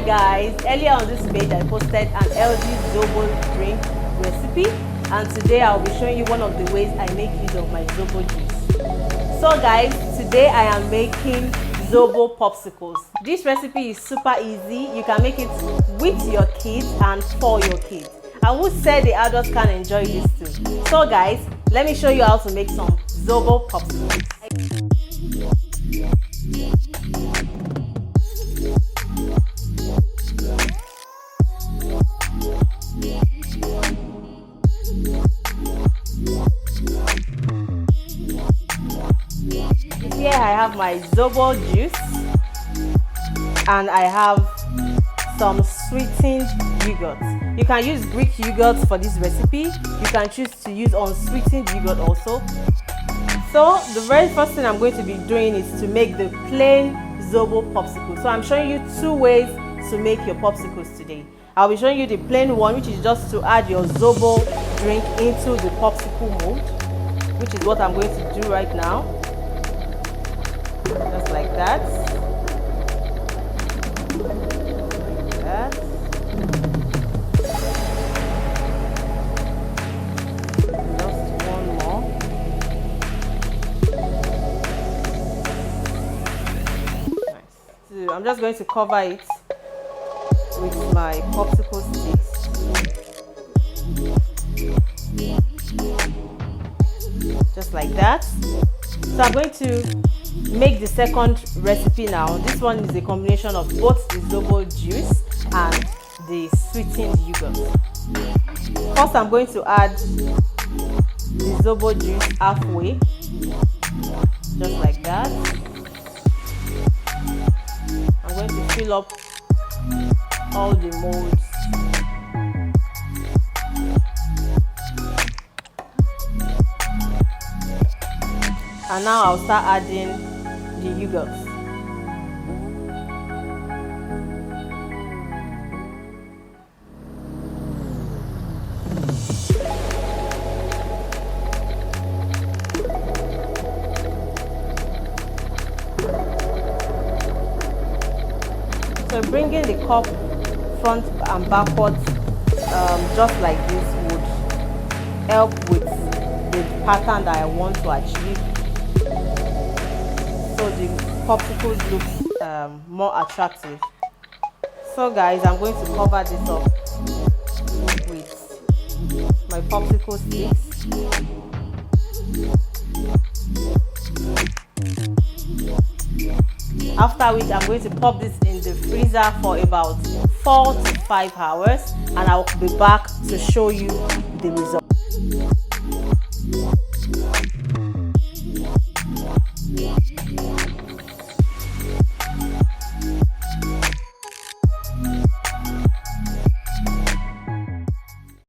guys, earlier on this page I posted an healthy zobo drink recipe, and today I'll be showing you one of the ways I make use of my zobo juice. So guys, today I am making zobo popsicles. This recipe is super easy. You can make it with your kids and for your kids. And who said the adults can enjoy this too? So guys, let me show you how to make some zobo popsicles. Here I have my zobo juice and I have some sweetened yogurt. You can use Greek yogurt for this recipe. You can choose to use unsweetened yogurt also. So the very first thing I'm going to be doing is to make the plain zobo popsicle. So I'm showing you two ways to make your popsicles today. I'll be showing you the plain one, which is just to add your zobo drink into the popsicle mold, which is what I'm going to do right now. Just like that. Like that. Just one more. Nice. So I'm just going to cover it with my popsicle sticks. Just like that. So I'm going to make the second recipe now. This one is a combination of both the zobo juice and the sweetened yogurt. First, I'm going to add the zobo juice halfway, just like that. I'm going to fill up all the molds. And now I'll start adding the yogurt. So bringing the cup front and backwards just like this would help with the pattern that I want to achieve, so the popsicles look more attractive. So guys, I'm going to cover this up with my popsicle sticks. After which I'm going to pop this in the freezer for about 4 to 5 hours, and I'll be back to show you the result.